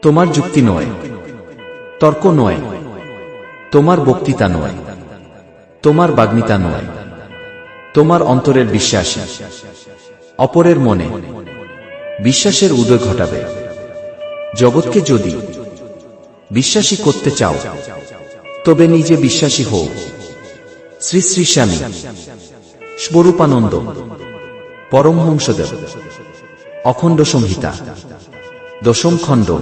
তোমার যুক্তি নয়, তর্ক নয়, তোমার বক্তৃতা নয়, তোমার বাগ্মিতা নয়, তোমার অন্তরের বিশ্বাসী অপরের মনে বিশ্বাসের উদয় ঘটাবে। জগৎকে যদি বিশ্বাসী করতে চাও তবে নিজে বিশ্বাসী হও। শ্রী শ্রী স্বামী স্বরূপানন্দ পরমহংসদেব। অখণ্ড সংহিতা, দশম খণ্ড।